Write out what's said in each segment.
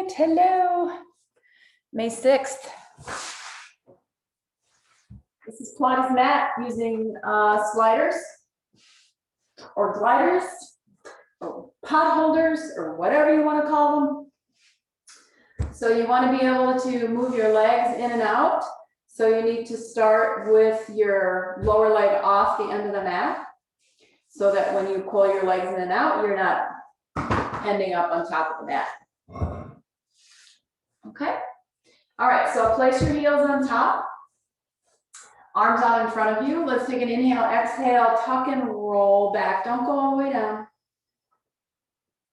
right, hello. May 6th. This is Pilates mat using sliders or gliders or pot holders or whatever you want to call them. So you want to be able to move your legs in and out. So you need to start with your lower leg off the end of the mat so that when you pull your legs in and out, you're not ending up on top of the mat. Okay. All right, so place your heels on top. Arms out in front of you. Let's take an inhale, exhale, tuck and roll back. Don't go all the way down.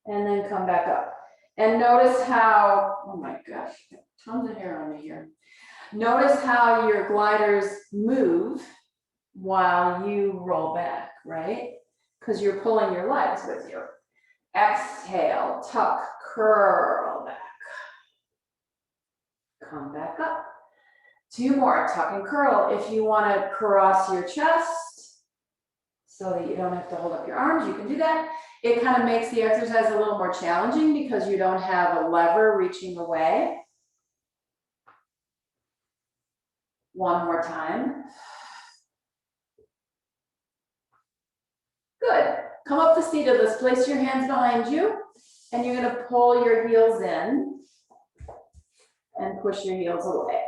And then come back up. And notice how, oh my gosh, tons of hair on me here. Notice how your gliders move while you roll back, right? Because you're pulling your legs with you. Exhale, tuck, curl back. Come back up. 2 more, tuck and curl. If you want to cross your chest so that you don't have to hold up your arms, you can do that. It kind of makes the exercise a little more challenging because you don't have a lever reaching away. 1 more time. Good. Come up to seated. Let's place your hands behind you and you're going to pull your heels in and push your heels away.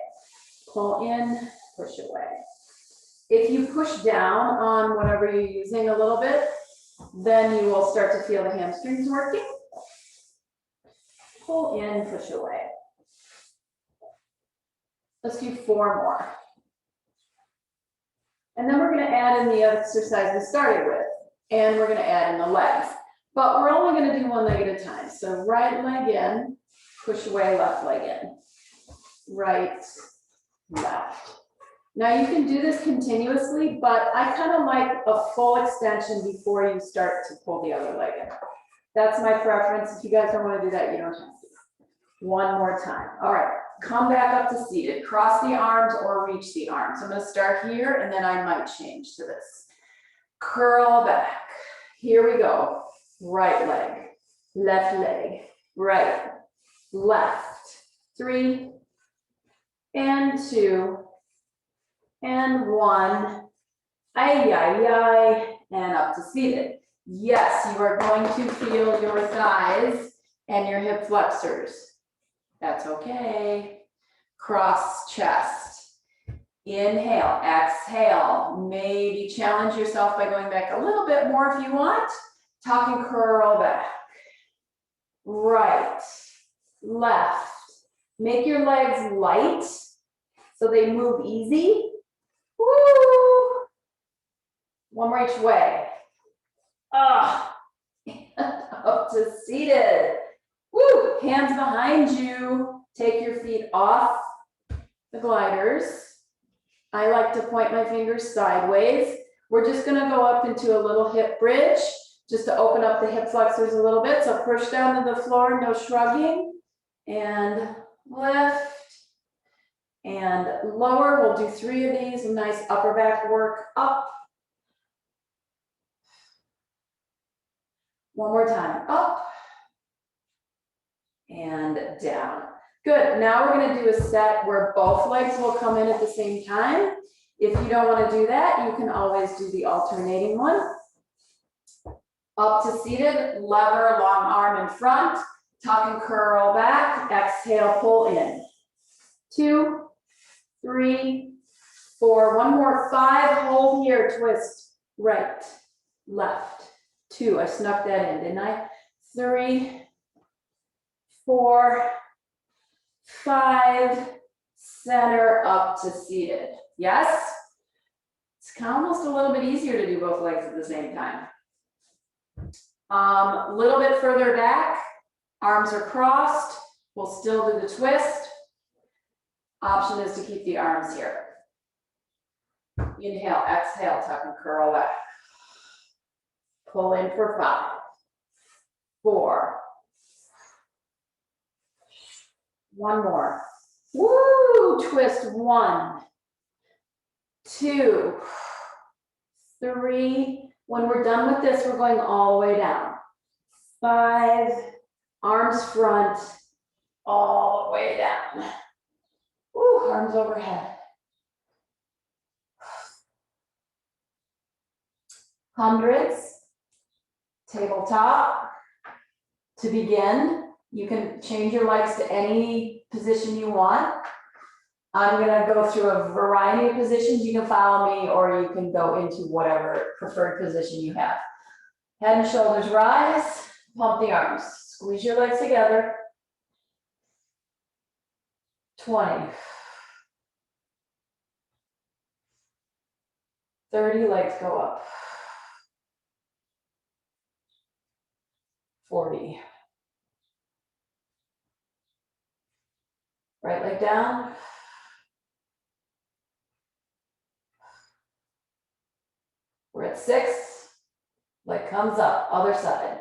Pull in, push away. If you push down on whatever you're using a little bit, then you will start to feel the hamstrings working. Pull in, push away. Let's do 4 more. And then we're going to add in the exercise we started with, and we're going to add in the legs. But we're only going to do 1 leg at a time. So right leg in, push away, left leg in. Right, left. Now you can do this continuously, but I kind of like a full extension before you start to pull the other leg in. That's my preference. If you guys don't want to do that, you don't have to. 1 more time. All right, come back up to seated. Cross the arms or reach the arms. I'm going to start here and then I might change to this. Curl back. Here we go. Right leg, left leg, right, left. 3 and 2 and 1. Ay, ay, ay, and up to seated. Yes, you are going to feel your thighs and your hip flexors. That's okay. Cross chest. Inhale, exhale. Maybe challenge yourself by going back a little bit more if you want. Tuck and curl back. Right, left. Make your legs light so they move easy. Woo! 1 more each way. Up to seated. Woo! Hands behind you. Take your feet off the gliders. I like to point my fingers sideways. We're just going to go up into a little hip bridge just to open up the hip flexors a little bit. So push down to the floor, no shrugging. And lift. And lower. We'll do 3 of these. Nice upper back work. Up. 1 more time. Up. And down. Good. Now we're going to do a set where both legs will come in at the same time. If you don't want to do that, you can always do the alternating one. Up to seated, lever, long arm in front, tuck and curl back, exhale, pull in. 2, 3, 4, 1 more, 5, hold here, twist, right, left, 2, I snuck that in, didn't I? 3, 4, 5, center, up to seated. Yes? It's almost a little bit easier to do both legs at the same time. A little bit further back, arms are crossed, we'll still do the twist. Option is to keep the arms here. Inhale, exhale, tuck and curl back. Pull in for 5, 4. 1 more. Woo! Twist. 1, 2, 3. When we're done with this, we're going all the way down. 5, arms front, all the way down. Woo, arms overhead. Hundreds, tabletop. To begin, you can change your legs to any position you want. I'm gonna go through a variety of positions. You can follow me or you can go into whatever preferred position you have. Head and shoulders rise, pump the arms. Squeeze your legs together. 20. 30, legs go up. 40. Right leg down. We're at 6. Leg comes up, other side.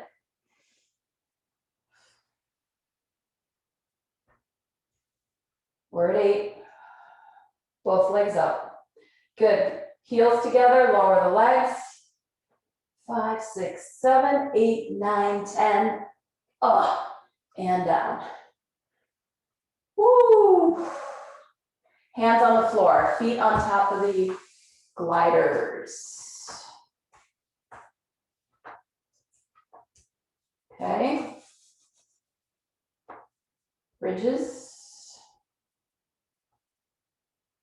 We're at 8. Both legs up. Good. Heels together, lower the legs. 5, 6, 7, 8, 9, 10. Up and down. Woo! Hands on the floor, feet on top of the gliders. Okay. Bridges.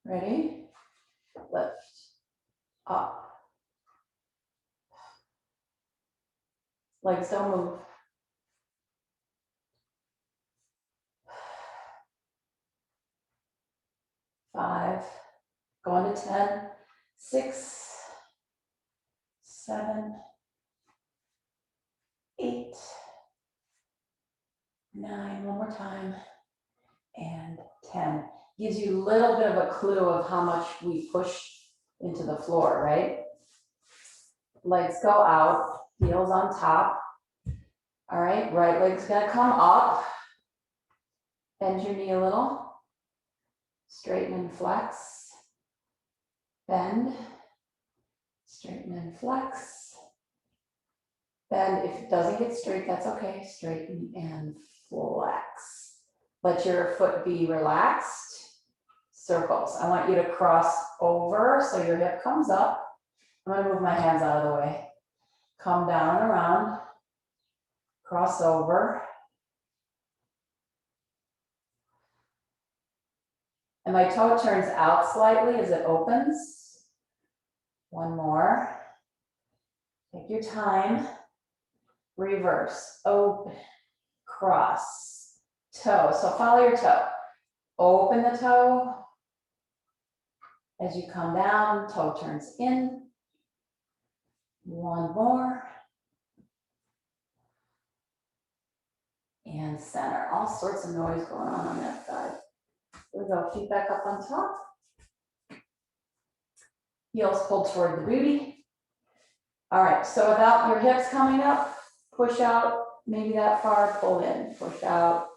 Ready? Lift. Up. Legs don't move. 5. Going to 10. 6. 7. 8. 9. One more time. And 10. Gives you a little bit of a clue of how much we push into the floor, right? Legs go out, heels on top. All right, right leg's gonna come up. Bend your knee a little. Straighten and flex. Bend. Straighten and flex. Bend. If it doesn't get straight, that's okay. Straighten and flex. Let your foot be relaxed. Circles. I want you to cross over so your hip comes up. I'm going to move my hands out of the way. Come down and around. Cross over. And my toe turns out slightly as it opens. One more. Take your time. Reverse. Open. Cross. Toe. So follow your toe. Open the toe. As you come down, toe turns in. One more. And center. All sorts of noise going on that side. Here we go. Feet back up on top. Heels pulled toward the booty. All right. So without your hips coming up, push out maybe that far, pull in, push out,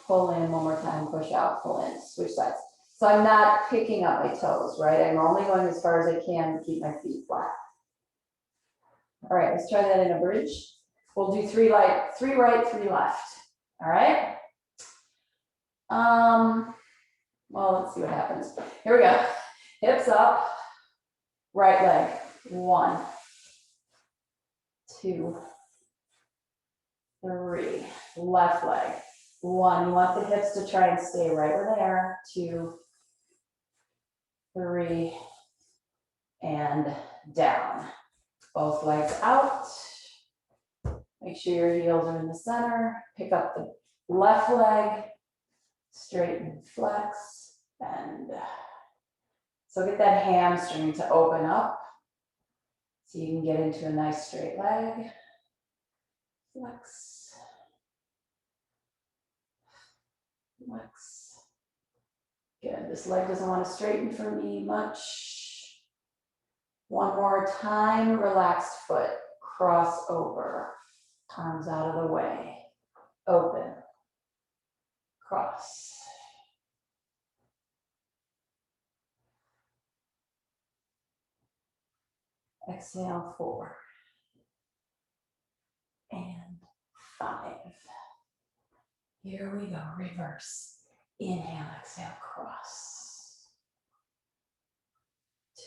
pull in one more time, push out, pull in, switch sides. So I'm not picking up my toes, right? I'm only going as far as I can to keep my feet flat. All right, let's try that in a bridge. We'll do 3 right, 3 left. All right. Well, let's see what happens. Here we go. Hips up, right leg. 1, 2, 3. Left leg. 1. You want the hips to try and stay right where they are. 2, 3, and down. Both legs out. Make sure your heels are in the center. Pick up the left leg. Straighten, flex, bend. So get that hamstring to open up so you can get into a nice straight leg. Flex. Flex. Good. This leg doesn't want to straighten for me much. One more time. Relaxed foot. Cross over. Arms out of the way. Open. Cross. Exhale, 4. And 5. Here we go, reverse. Inhale, exhale, cross.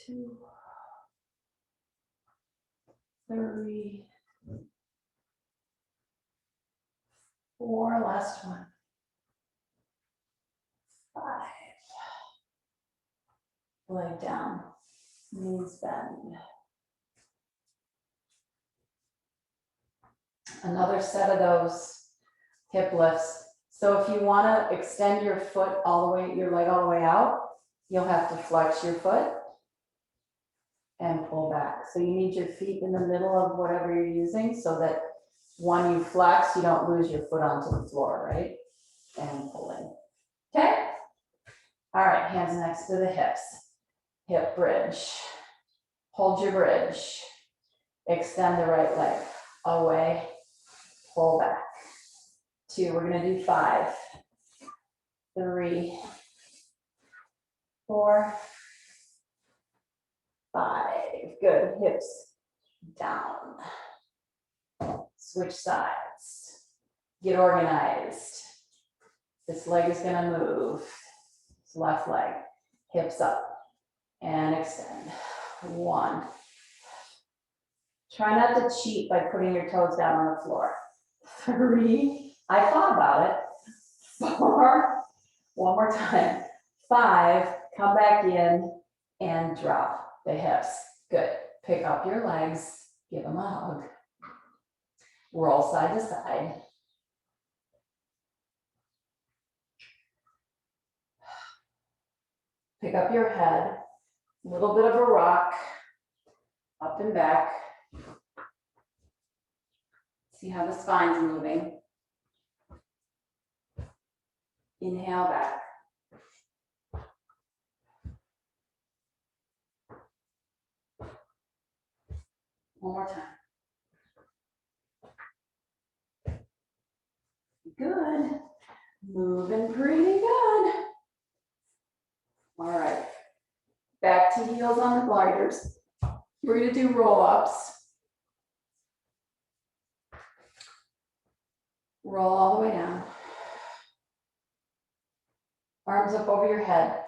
2, 3, 4, last one. 5. Leg down, knees bend. Another set of those hip lifts. So if you want to extend your foot all the way, your leg all the way out, you'll have to flex your foot and pull back. So you need your feet in the middle of whatever you're using so that when you flex, you don't lose your foot onto the floor, right? And pull in. Okay? All right, hands next to the hips. Hip bridge. Hold your bridge. Extend the right leg. Away, pull back. 2, we're gonna do 5. 3, 4, 5. Good, hips down. Switch sides. Get organized. This leg is gonna move. This left leg, hips up and extend. 1. Try not to cheat by putting your toes down on the floor. 3, I thought about it. 4, one more time. 5, come back in and drop the hips. Good. Pick up your legs, give them a hug. Roll side to side. Pick up your head, a little bit of a rock, up and back. See how the spine's moving. Inhale back. One more time. Good. Moving pretty good. All right. Back to heels on the gliders. We're going to do roll-ups. Roll all the way down. Arms up over your head.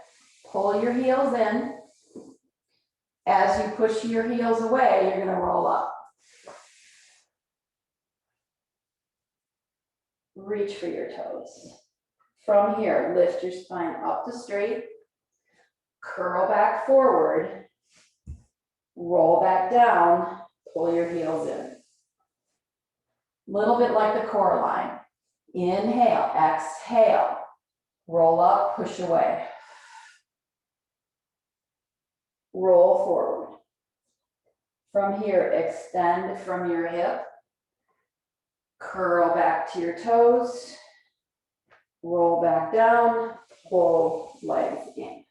Pull your heels in. As you push your heels away, you're going to roll up. Reach for your toes. From here, lift your spine up to straight. Curl back forward. Roll back down. Pull your heels in. Little bit like the core line. Inhale, exhale. Roll up, push away. Roll forward. From here, extend from your hip. Curl back to your toes. Roll back down, pull legs in.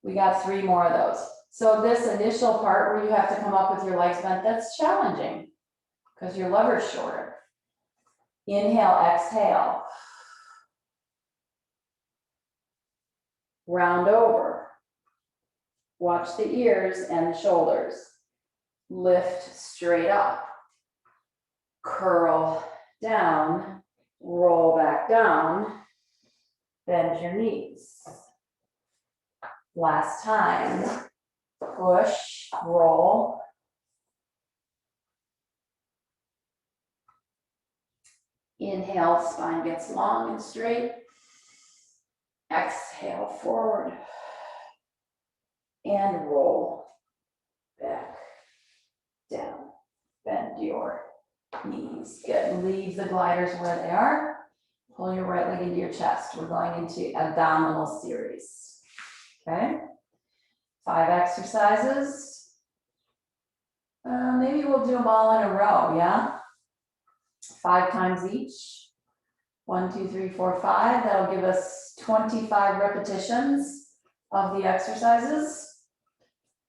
We got 3 more of those. So this initial part where you have to come up with your legs bent, that's challenging because your lever's shorter. Inhale, exhale. Round over. Watch the ears and the shoulders. Lift straight up. Curl down. Roll back down. Bend your knees. Last time. Push, roll. Inhale, spine gets long and straight. Exhale, forward. And roll back, down. Bend your knees. Good. Leave the gliders where they are. Pull your right leg into your chest. We're going into abdominal series. Okay? 5 exercises. Maybe we'll do them all in a row, yeah? 5 times each. 1, 2, 3, 4, 5. That'll give us 25 repetitions of the exercises.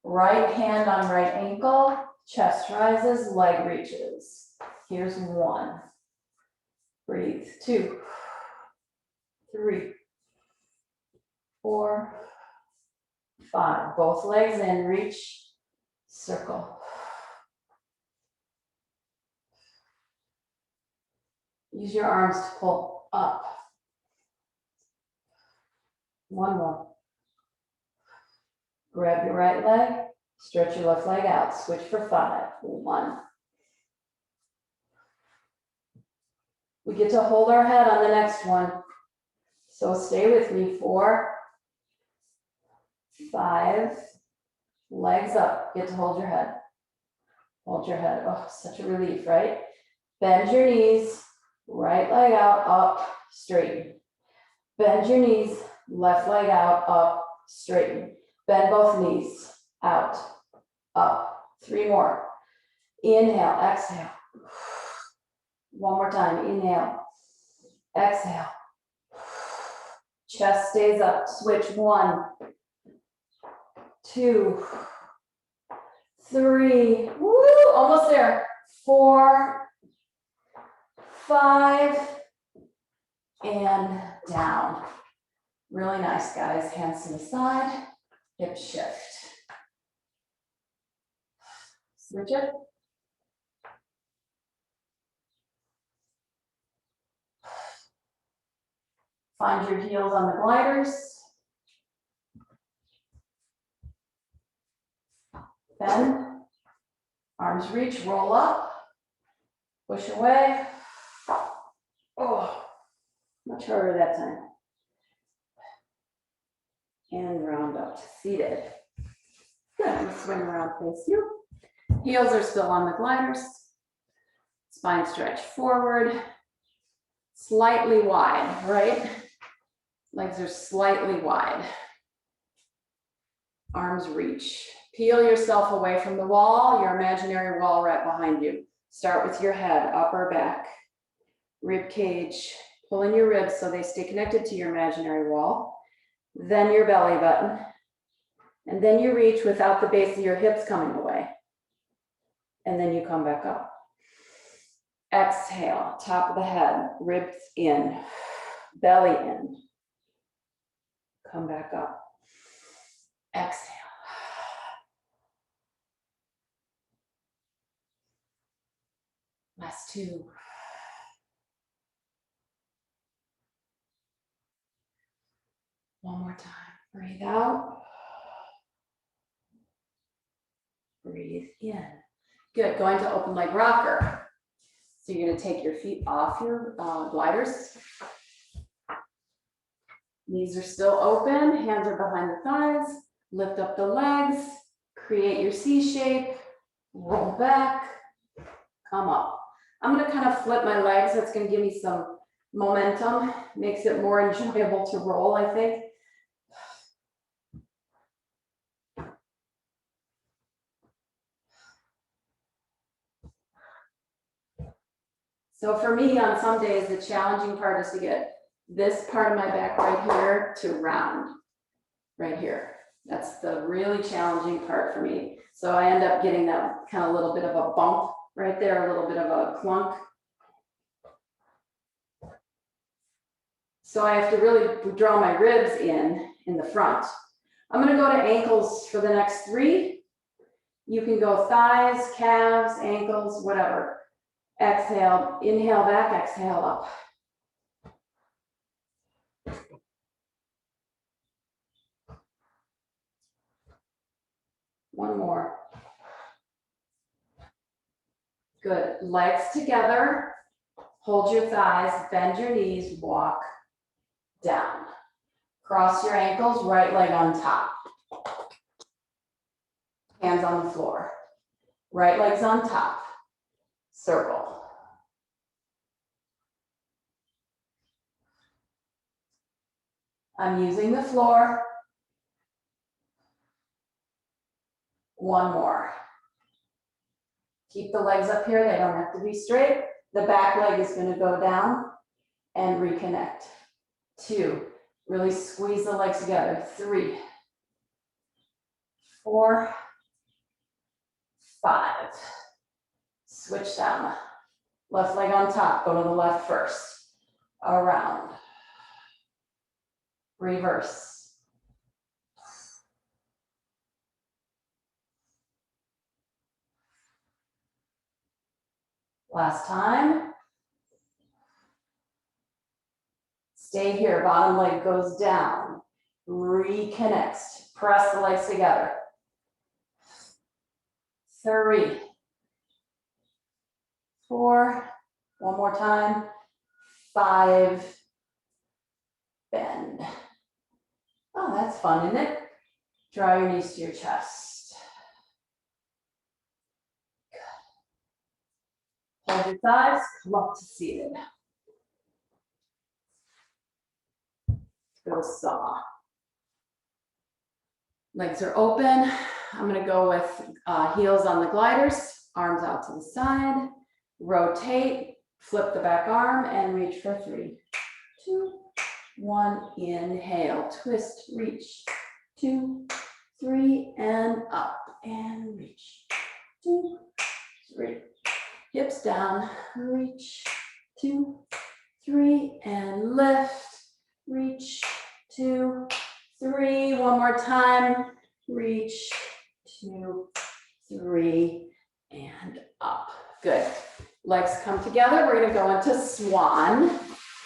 Right hand on right ankle, chest rises, leg reaches. Here's 1. Breathe. 2, 3, 4, 5. Both legs in, reach, circle. Use your arms to pull up. One more. Grab your right leg, stretch your left leg out, switch for 5. 1. We get to hold our head on the next one. So stay with me. 4, 5, legs up, get to hold your head. Hold your head. Oh, such a relief, right? Bend your knees, right leg out, up, straighten. Bend your knees, left leg out, up, straighten. Bend both knees, out, up. 3 more. Inhale, exhale. One more time, inhale, exhale. Chest stays up, switch. 1, 2, 3, woo, almost there. 4, 5, and down. Really nice, guys. Hands to the side, hip shift. Switch it. Find your heels on the gliders. Bend. Arms reach, roll up. Push away. Oh, much harder that time. And round up to seated. Good, I'm gonna swing around, face you. Heels are still on the gliders. Spine stretch forward. Slightly wide, right? Legs are slightly wide. Arms reach. Peel yourself away from the wall, your imaginary wall right behind you. Start with your head, upper back, rib cage. Pull in your ribs so they stay connected to your imaginary wall. Then your belly button. And then you reach without the base of your hips coming away. And then you come back up. Exhale, top of the head, ribs in, belly in. Come back up. Exhale. Last 2. One more time. Breathe out. Breathe in. Good. Going to open leg rocker. So you're going to take your feet off your gliders. Knees are still open. Hands are behind the thighs. Lift up the legs. Create your C shape. Roll back. Come up. I'm going to kind of flip my legs. That's going to give me some momentum. Makes it more enjoyable to roll, I think. So for me, on some days, the challenging part is to get this part of my back right here to round, right here. That's the really challenging part for me. So I end up getting that kind of little bit of a bump right there, a little bit of a clunk. So I have to really draw my ribs in the front. I'm gonna go to ankles for the next 3. You can go thighs, calves, ankles, whatever. Exhale, inhale back, exhale up. One more. Good. Legs together. Hold your thighs, bend your knees, walk down. Cross your ankles, right leg on top. Hands on the floor. Right leg's on top. Circle. I'm using the floor. One more. Keep the legs up here. They don't have to be straight. The back leg is going to go down and reconnect. 2. Really squeeze the legs together. 3, 4, 5. Switch down. Left leg on top. Go to the left first. Around. Reverse. Last time. Stay here, bottom leg goes down. Reconnects, press the legs together. 3, 4, one more time, 5, bend. Oh, that's fun, isn't it? Draw your knees to your chest. Good. Hold your thighs, come up to seated. Go saw. Legs are open. I'm gonna go with heels on the gliders, arms out to the side, rotate, flip the back arm and reach for 3, 2, 1, inhale, twist, reach, 2, 3, and up, and reach, 2, 3, hips down, reach, 2, 3, and lift, reach, 2, 3, one more time, reach, 2, 3, and up. Good. Legs come together. We're gonna go into swan.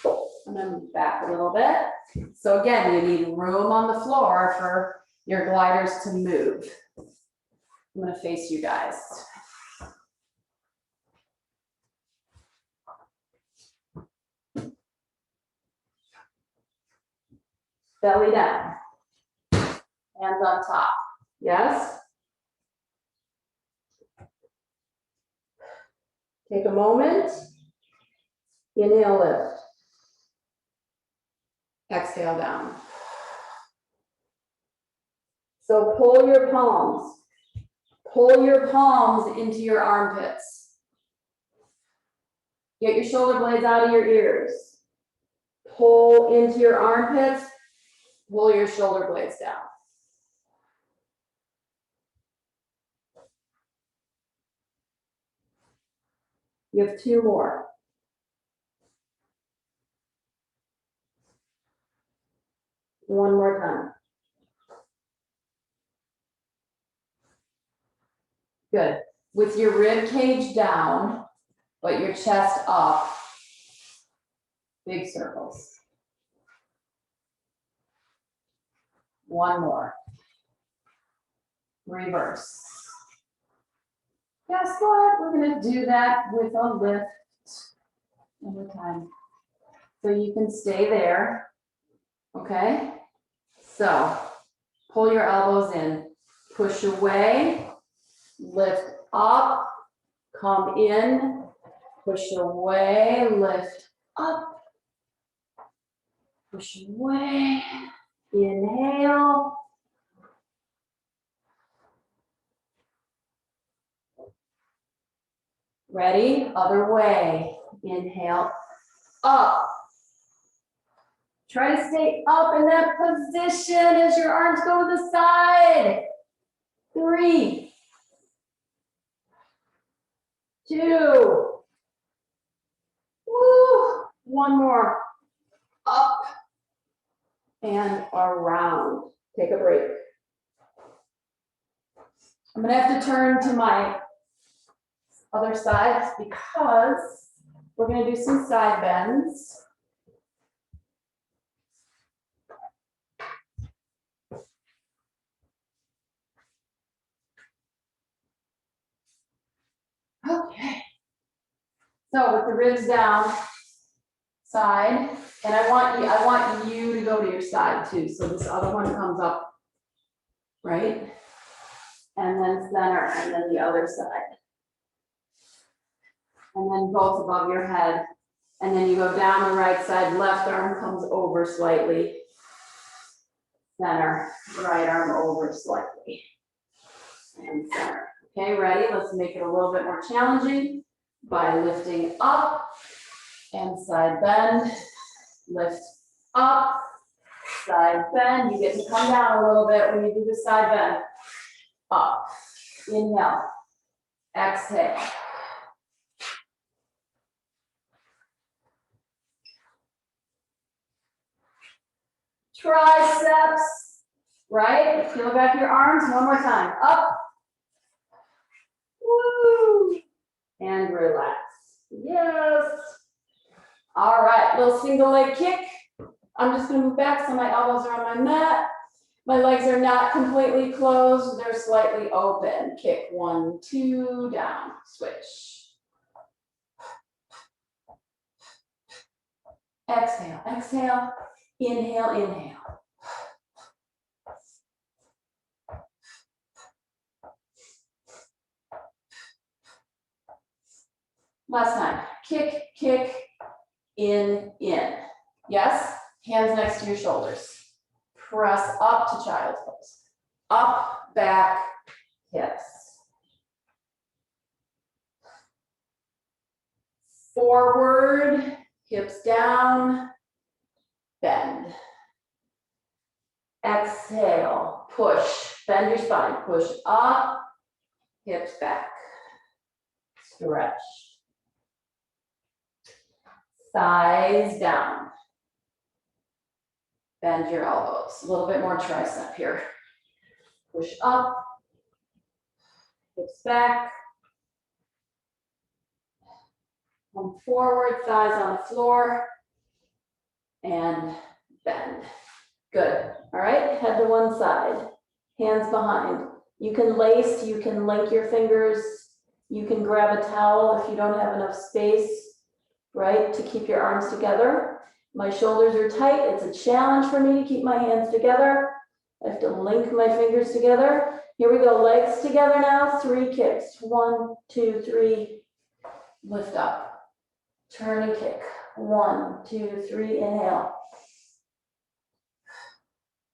I'm gonna move back a little bit. So again, you need room on the floor for your gliders to move. I'm gonna face you guys. Belly down. Hands on top. Yes? Take a moment. Inhale, lift. Exhale down. So pull your palms. Pull your palms into your armpits. Get your shoulder blades out of your ears. Pull into your armpits. Pull your shoulder blades down. You have 2 more. One more time. Good. With your rib cage down, but your chest up, big circles. One more. Reverse. Guess what? We're going to do that with a lift one more time. So you can stay there. Okay? So pull your elbows in, push away, lift up, come in, push away, lift up, push away, inhale. Ready? Other way. Inhale, up. Try to stay up in that position as your arms go to the side. 3, 2, woo, one more. Up and around. Take a break. I'm gonna have to turn to my other side because we're gonna do some side bends. Okay. So with the ribs down, side, and I want you to go to your side too. So this other one comes up, right? And then center, and then the other side. And then both above your head. And then you go down the right side, left arm comes over slightly. Center, right arm over slightly. And center. Okay, ready? Let's make it a little bit more challenging by lifting up and side bend. Lift up, side bend. You get to come down a little bit when you do the side bend. Up, inhale, exhale. Triceps, right? Peel back your arms one more time. Up, woo, and relax. Yes. All right, little single leg kick. I'm just gonna move back so my elbows are on my mat. My legs are not completely closed, they're slightly open. Kick 1, 2, down, switch. Exhale, exhale, inhale, inhale. Last time, kick, kick, in. Yes, hands next to your shoulders. Press up to child's pose. Up, back, hips. Forward, hips down, bend. Exhale, push, bend your spine, push up, hips back. Stretch. Thighs down. Bend your elbows. A little bit more tricep here. Push up. Hips back. Come forward, thighs on the floor. And bend. Good. All right, head to one side. Hands behind. You can lace, you can link your fingers. You can grab a towel if you don't have enough space, right, to keep your arms together. My shoulders are tight. It's a challenge for me to keep my hands together. I have to link my fingers together. Here we go, legs together now. 3 kicks. 1, 2, 3. Lift up. Turn and kick. 1, 2, 3. Inhale.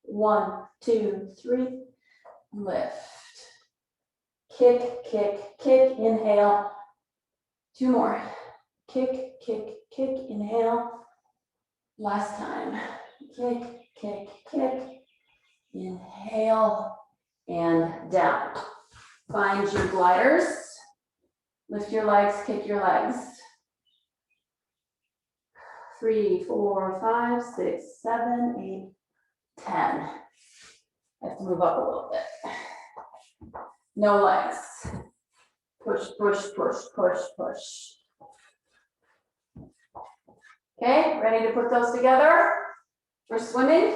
1, 2, 3. Lift. Kick, kick, kick. Inhale. 2 more. Kick, kick, kick. Inhale. Last time. Kick, kick, kick. Inhale and down. Find your gliders. Lift your legs, kick your legs. 3, 4, 5, 6, 7, 8, 10. I have to move up a little bit. No legs. Push, push, push, push, push. Okay, ready to put those together for swimming?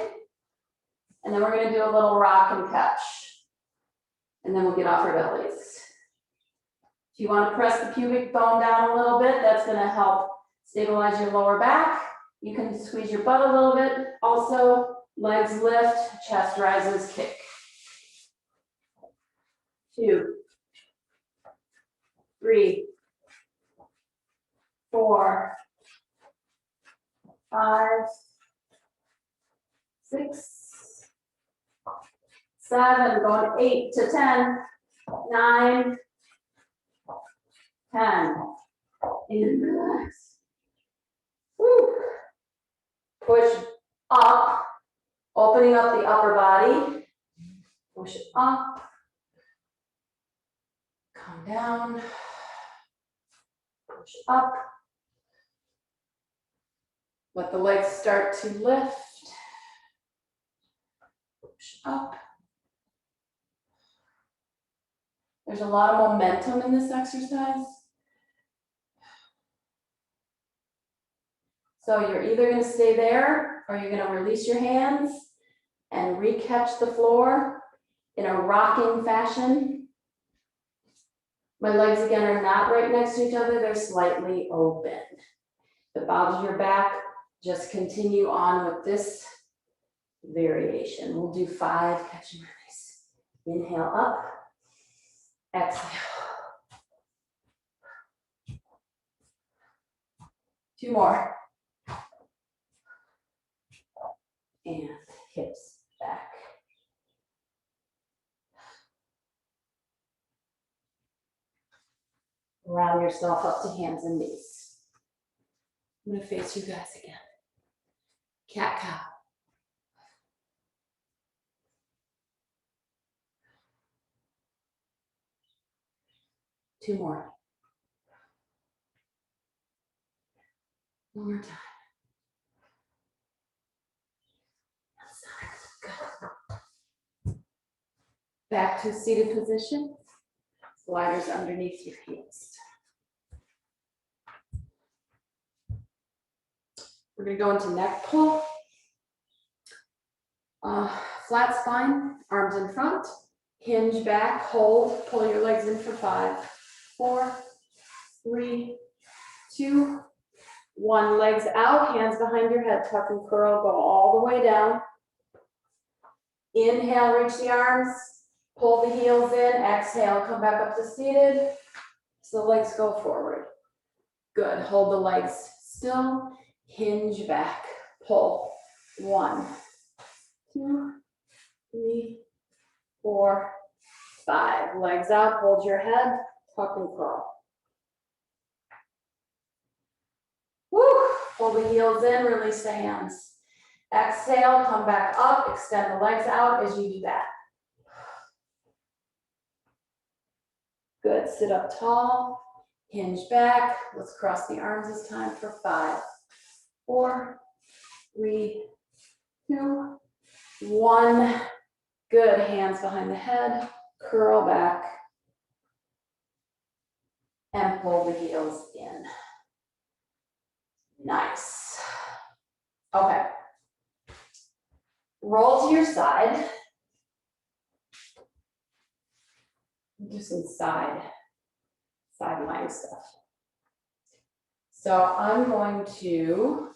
And then we're going to do a little rock and catch. And then we'll get off our bellies. If you want to press the pubic bone down a little bit, that's going to help stabilize your lower back. You can squeeze your butt a little bit. Also, legs lift, chest rises, kick. 2, 3, 4, 5, 6, 7, going 8 to 10, 9, 10. And relax. Woo. Push up, opening up the upper body. Push up. Come down. Push up. Let the legs start to lift. Push up. There's a lot of momentum in this exercise. So you're either going to stay there or you're going to release your hands and re-catch the floor in a rocking fashion. My legs again are not right next to each other, they're slightly open. If it bothers your back, just continue on with this variation. We'll do 5, catch and release. Inhale up, exhale. 2 more. And hips back. Round yourself up to hands and knees. I'm going to face you guys again. Cat cow. Two more. One more time. Good. Back to seated position. Sliders underneath your heels. We're going to go into neck pull. Flat spine, arms in front, hinge back, hold, pull your legs in for 5, 4, 3, 2, 1. Legs out, hands behind your head, tuck and curl, go all the way down. Inhale, reach the arms, pull the heels in, exhale, come back up to seated. So the legs go forward. Good, hold the legs still, hinge back, pull. 1, 2, 3, 4, 5. Legs out, hold your head, tuck and curl. Woo! Pull the heels in, release the hands. Exhale, come back up, extend the legs out as you do that. Good, sit up tall, hinge back. Let's cross the arms this time for 5, 4, 3, 2, 1. Good, hands behind the head, curl back, and pull the heels in. Nice. Okay. Roll to your side. Do some side-lying stuff. So I'm going to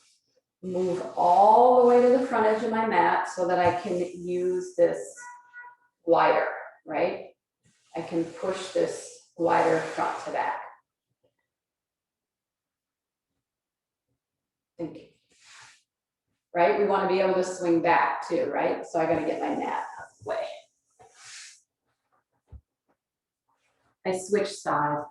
move all the way to the front edge of my mat so that I can use this glider, right? I can push this glider front to back. Thank you. Right? We want to be able to swing back too, right? So I got to get my mat out of the way. I switched sides.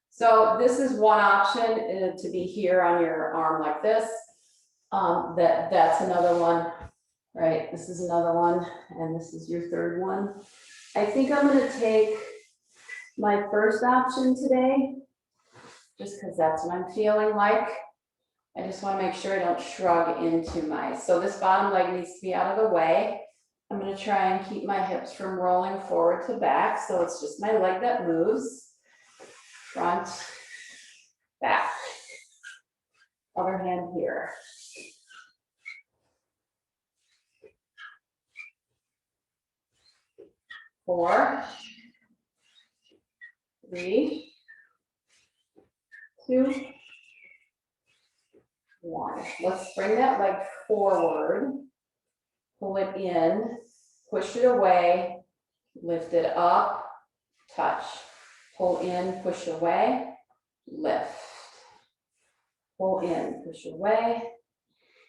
So this is one option, to be here on your arm like this. That's another one, right? This is another one, and this is your third one. I think I'm going to take my first option today, just because that's what I'm feeling like. I just want to make sure I don't shrug into my, so this bottom leg needs to be out of the way. I'm going to try and keep my hips from rolling forward to back, so it's just my leg that moves. Front, back. Other hand here. Four, 3, 2, 1. Let's bring that leg forward. Pull it in, push it away, lift it up, touch. Pull in, push away, lift. Pull in, push away.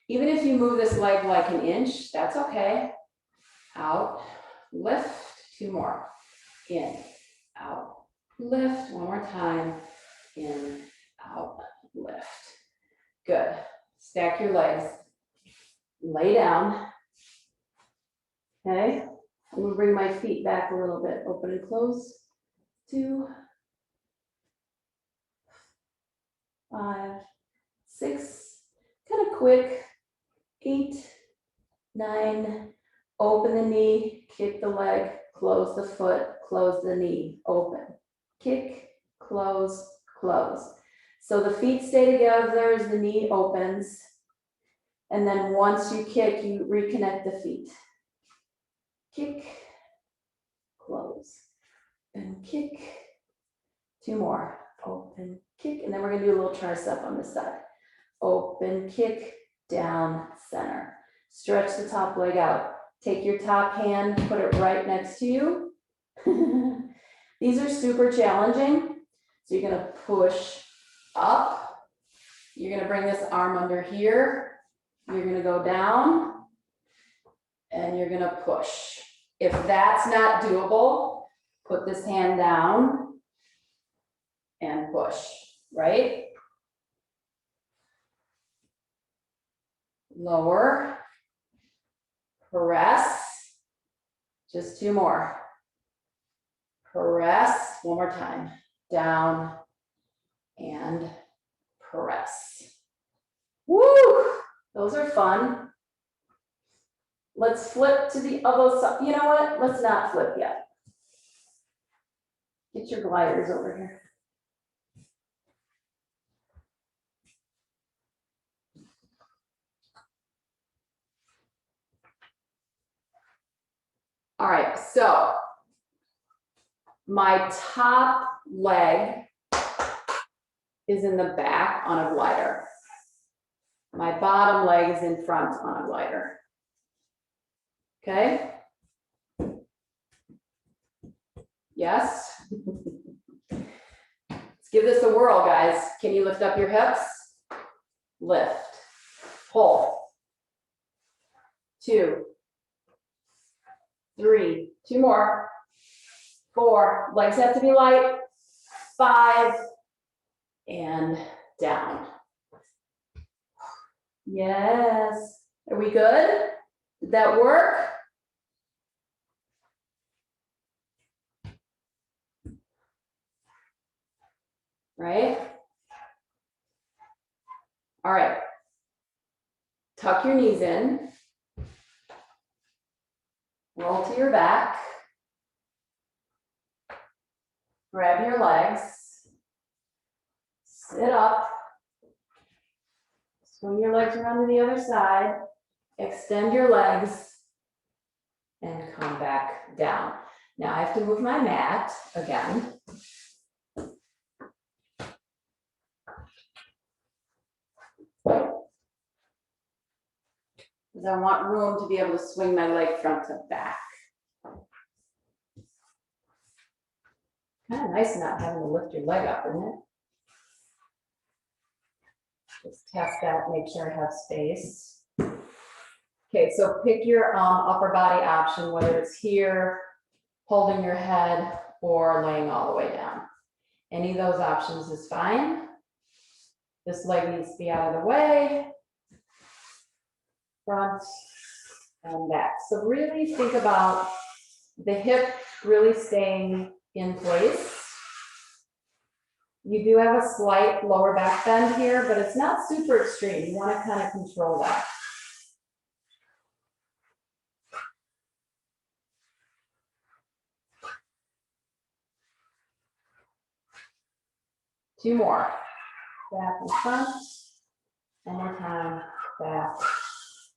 Even if you move this leg like an inch, that's okay. Out, lift, 2 more. In, out, lift, 1 more time. In, out, lift. Good. Stack your legs. Lay down. Okay. I'm going to bring my feet back a little bit. Open and close. 2, 5, 6, kind of quick. 8, 9, open the knee, kick the leg, close the foot, close the knee, open. Kick, close, close. So the feet stay together as the knee opens. And then once you kick, you reconnect the feet. Kick, close, and kick. 2 more. Open, kick, and then we're going to do a little tricep on this side. Open, kick, down, center. Stretch the top leg out. Take your top hand, put it right next to you. These are super challenging. So you're going to push up. You're going to bring this arm under here. You're going to go down. And you're going to push. If that's not doable, put this hand down and push, right? Lower, press, just 2 more. Press, 1 more time, down and press. Woo, those are fun. Let's flip to the other side. You know what? Let's not flip yet. Get your gliders over here. All right, so my top leg is in the back on a glider. My bottom leg is in front on a glider. Okay? Yes? Let's give this a whirl, guys. Can you lift up your hips? Lift. Pull. 2, 3, 2 more. 4, legs have to be light. 5, and down. Yes. Are we good? Did that work? Right? All right. Tuck your knees in. Roll to your back. Grab your legs. Sit up. Swing your legs around to the other side. Extend your legs. And come back down. Now I have to move my mat again. Because I want room to be able to swing my leg front to back. Kind of nice not having to lift your leg up, isn't it? Just test that, make sure I have space. Okay, so pick your upper body option, whether it's here, holding your head, or laying all the way down. Any of those options is fine. This leg needs to be out of the way. Front and back. So really think about the hip really staying in place. You do have a slight lower back bend here, but it's not super extreme. You want to kind of control that. Two more. Back and front. One more time. Back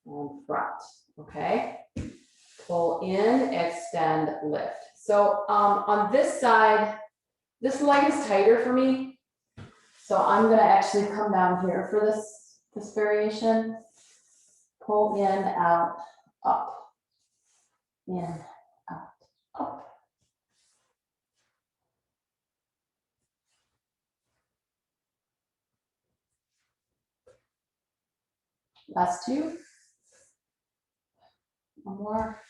and front. Okay. Pull in, extend, lift. So on this side, this leg is tighter for me. So I'm going to actually come down here for this variation. Pull in, out, up. In, out, up. Last two. One more.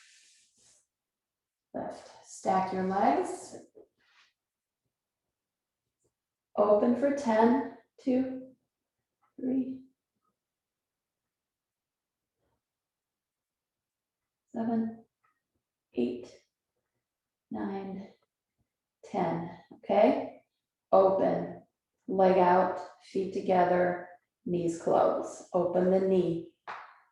Lift. Stack your legs. Open for 10, 2, 3, 7, 8, 9, 10. Okay? Open. Leg out, feet together, knees close. Open the knee.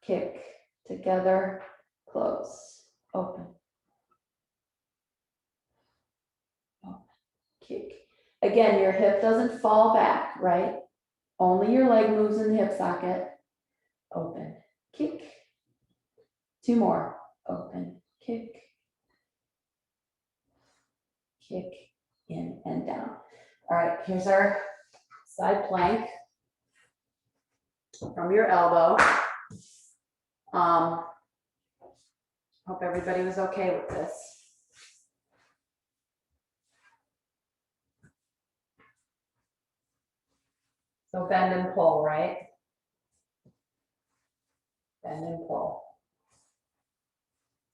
Kick. Together, close. Open. Open. Kick. Again, your hip doesn't fall back, right? Only your leg moves in the hip socket. Open. Kick. Two more. Open. Kick. Kick. In and down. All right, here's our side plank from your elbow. Hope everybody was okay with this. So bend and pull, right? Bend and pull.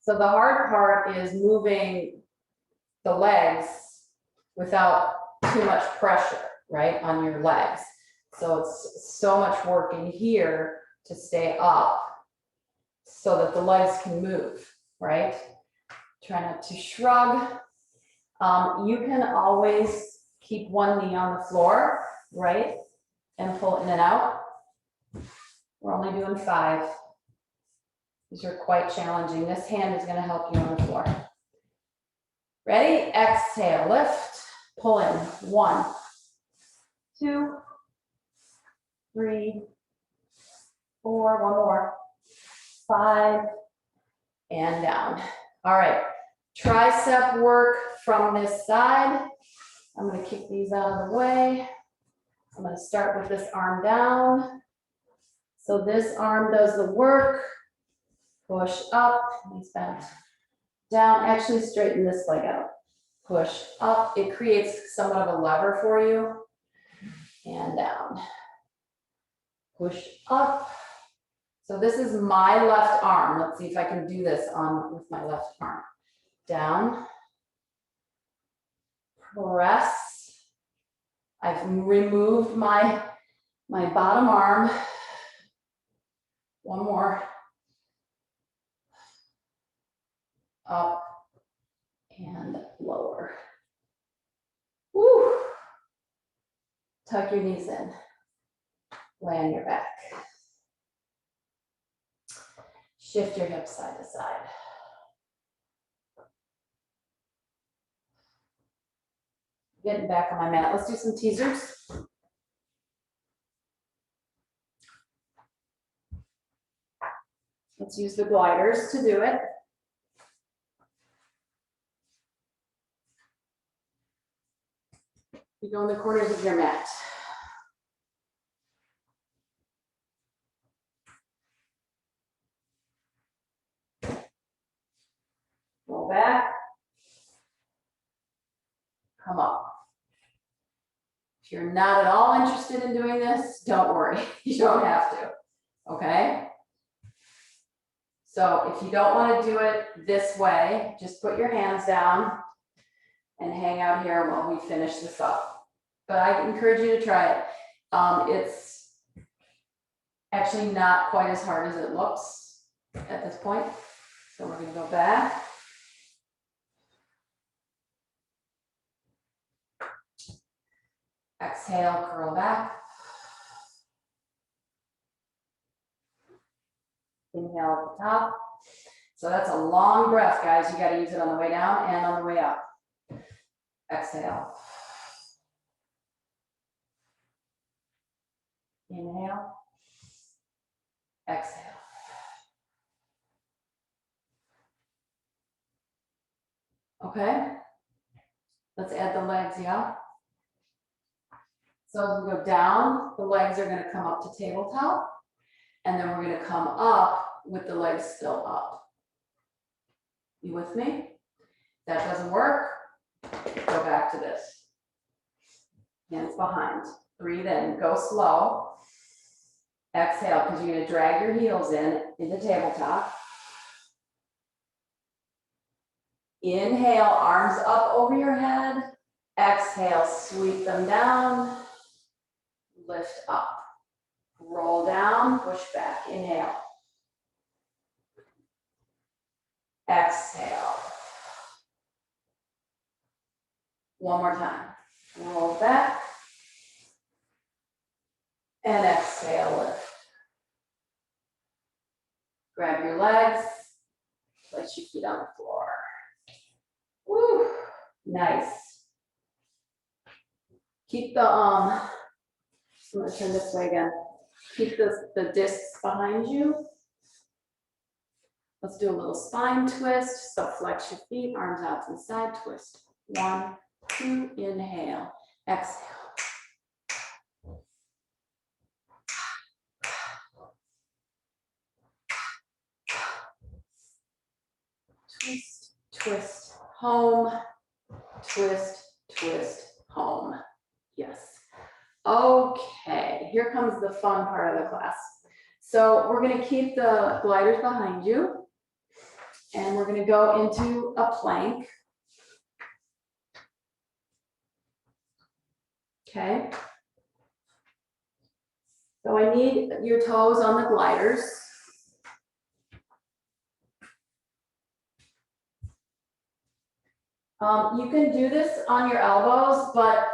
So the hard part is moving the legs without too much pressure, right, on your legs. So it's so much work in here to stay up so that the legs can move, right? Try not to shrug. You can always keep one knee on the floor, right? And pull in and out. We're only doing 5. These are quite challenging. This hand is going to help you on the floor. Ready? Exhale, lift, pull in. 1, 2, 3, 4, one more, 5, and down. All right, Tricep work from this side. I'm gonna kick these out of the way. I'm gonna start with this arm down. So this arm does the work. Push up, knees bent. Down, actually straighten this leg out. Push up, it creates somewhat of a lever for you. And down. Push up. So this is my left arm. Let's see if I can do this with my left arm. Down. Press. I've removed my bottom arm. One more. Up and lower. Woo. Tuck your knees in. Lay on your back. Shift your hips side to side. Getting back on my mat. Let's do some teasers. Let's use the gliders to do it. You go in the corners of your mat. Roll back. Come up. If you're not at all interested in doing this, don't worry. You don't have to. Okay? So if you don't want to do it this way, just put your hands down and hang out here while we finish this up. But I encourage you to try it. It's actually not quite as hard as it looks at this point. So we're going to go back. Exhale, curl back. Inhale at the top. So that's a long breath, guys. You got to use it on the way down and on the way up. Exhale. Inhale. Exhale. Okay. Let's add the legs, yeah? So as we go down, the legs are going to come up to tabletop. And then we're going to come up with the legs still up. You with me? If that doesn't work, go back to this. Hands behind. Breathe in. Go slow. Exhale, because you're going to drag your heels into tabletop. Inhale, arms up over your head. Exhale, sweep them down. Lift up. Roll down, push back. Inhale. Exhale. One more time. Roll back. And exhale, lift. Grab your legs. Place your feet on the floor. Woo, nice. Keep the, I'm gonna turn this way again. Keep the discs behind you. Let's do a little spine twist. So flex your feet, arms out to the side, twist. 1, 2, inhale, exhale. Twist, twist, home, twist, twist, home. Yes. Okay, here comes the fun part of the class. So we're going to keep the gliders behind you, and we're going to go into a plank. Okay. So I need your toes on the gliders. You can do this on your elbows, but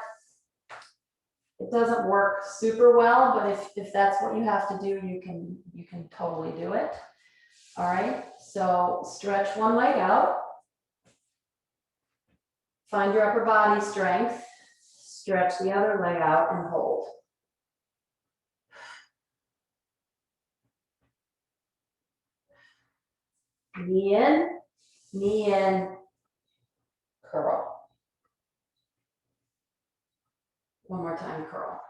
it doesn't work super well. But if that's what you have to do, you can totally do it. All right. So stretch one leg out. Find your upper body strength. Stretch the other leg out and hold. Knee in, curl. One more time, curl.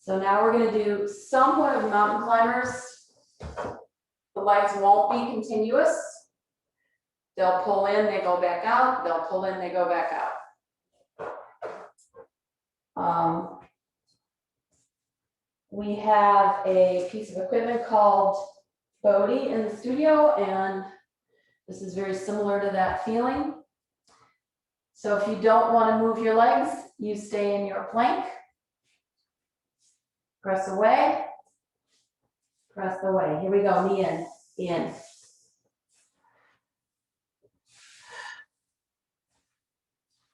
So now we're going to do somewhat of mountain climbers. The legs won't be continuous. They'll pull in, they go back out. They'll pull in, they go back out. We have a piece of equipment called Bodhi in the studio, and this is very similar to that feeling. So if you don't want to move your legs, you stay in your plank. Press away. Press away. Here we go. Knee in.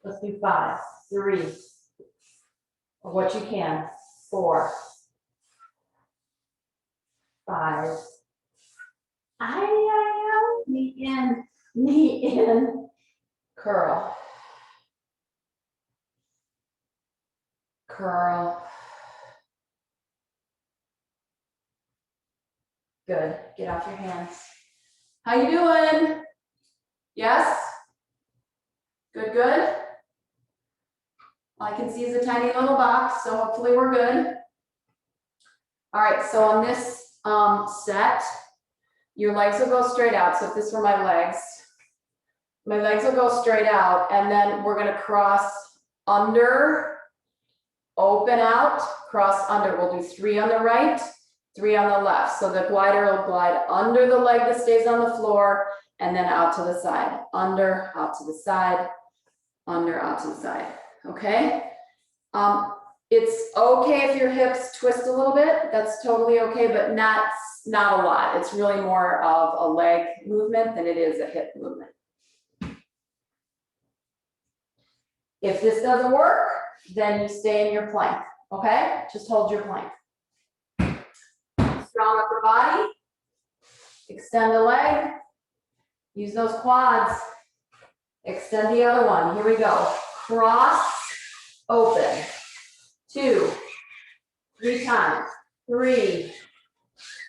Let's do 5, 3, or what you can. 4, 5. Knee in, curl. Curl. Good. Get off your hands. How you doing? Yes? Good, good. All I can see is a tiny little box, so hopefully we're good. All right, so on this set, your legs will go straight out. So if this were my legs will go straight out, and then we're gonna cross under, open out, cross under. We'll do 3 on the right, 3 on the left. So the glider will glide under the leg that stays on the floor, and then out to the side. Under, out to the side, under, out to the side. Okay? It's okay if your hips twist a little bit. That's totally okay, but not a lot. It's really more of a leg movement than it is a hip movement. If this doesn't work, then you stay in your plank, okay? Just hold your plank. Strong upper body. Extend the leg. Use those quads. Extend the other one. Here we go. Cross, open. 2, 3 times. 3.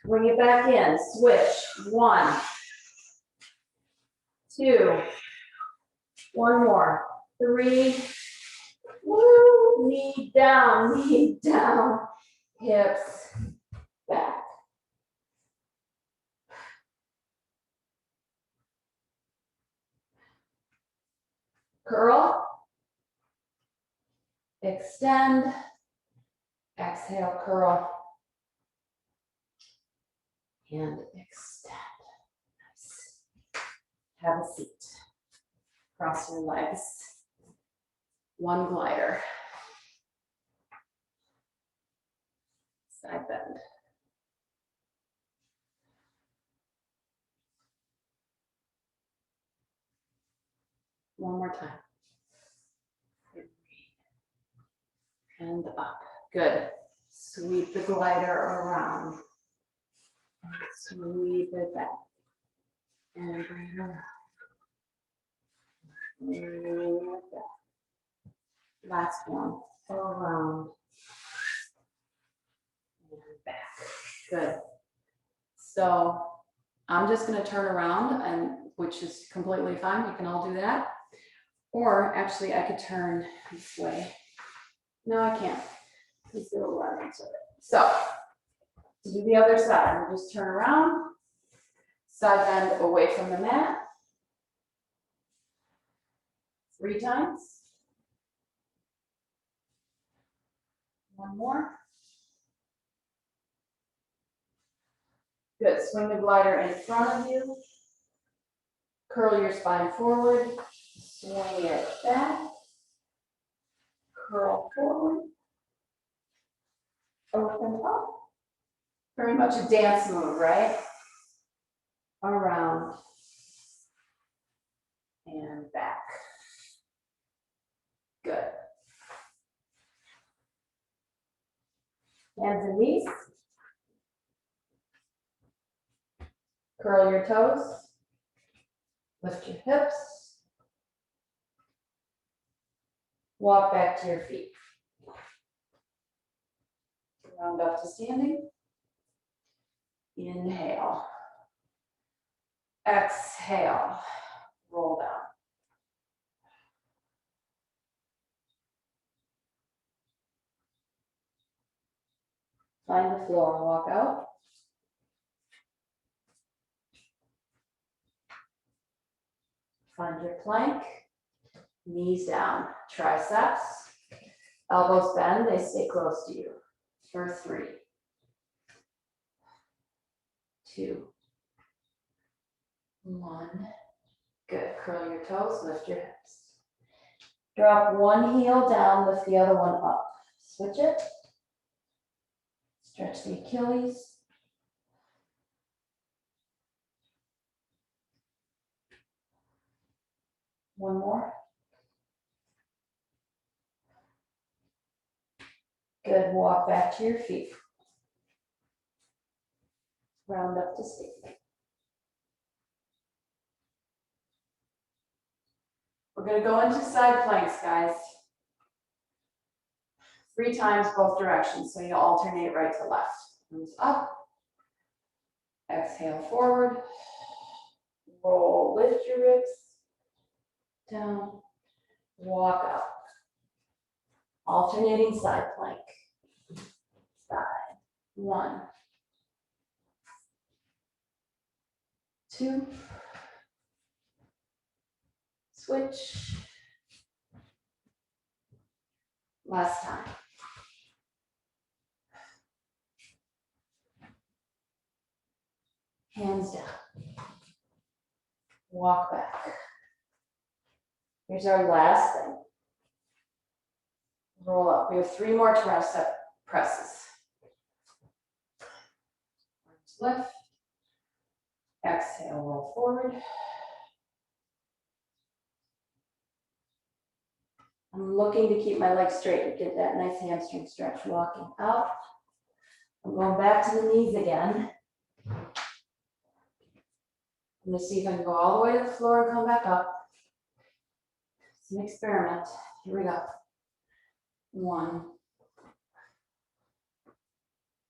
Bring it back in. Switch. 1, 2. One more. 3. Woo. Knee down, hips back. Curl. Extend. Exhale, curl. And extend. Nice. Have a seat. Cross your legs. 1 glider. Side bend. One more time. And up. Good. Sweep the glider around. Sweep it back. And bring it around. Bring it back. Last one. Around. And back. Good. So I'm just going to turn around, and which is completely fine. We can all do that. Or actually, I could turn this way. No, I can't. Let's do a lot into it. So to do the other side, we'll just turn around, side bend away from the mat. 3 times. 1 more. Good. Swing the glider in front of you. Curl your spine forward. Swing it back. Curl forward. Open up. Very much a dance move, right? Around and back. Good. Hands and knees. Curl your toes. Lift your hips. Walk back to your feet. Round up to standing. Inhale. Exhale, roll down. Find the floor and walk out. Find your plank, knees down, triceps, elbows bend, they stay close to you. For 3, 2, 1. Good, curl your toes, lift your hips. Drop one heel down, lift the other one up. Switch it. Stretch the Achilles. One more. Good, walk back to your feet. Round up to stick. We're gonna go into side planks, guys. 3 times both directions, so you alternate right to left. Move up. Exhale forward. Roll, lift your ribs. Down. Walk up. Alternating side plank. Side. 1, 2. Switch. Last time. Hands down. Walk back. Here's our last thing. Roll up. We have 3 more tricep presses. Arms lift. Exhale, roll forward. I'm looking to keep my legs straight and get that nice hamstring stretch walking out. I'm going back to the knees again. I'm gonna see if I can go all the way to the floor and come back up. It's an experiment. Here we go. 1,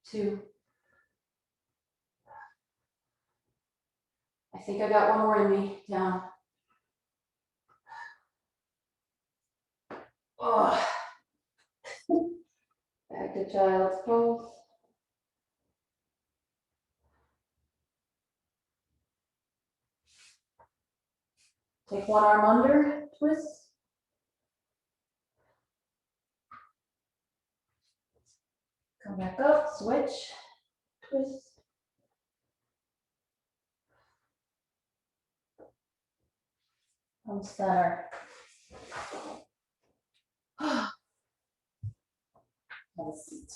2. I think I got one more in me. Down. Oh. Back to child's pose. Take one arm under, twist. Come back up, switch, twist. Come center. Have a seat.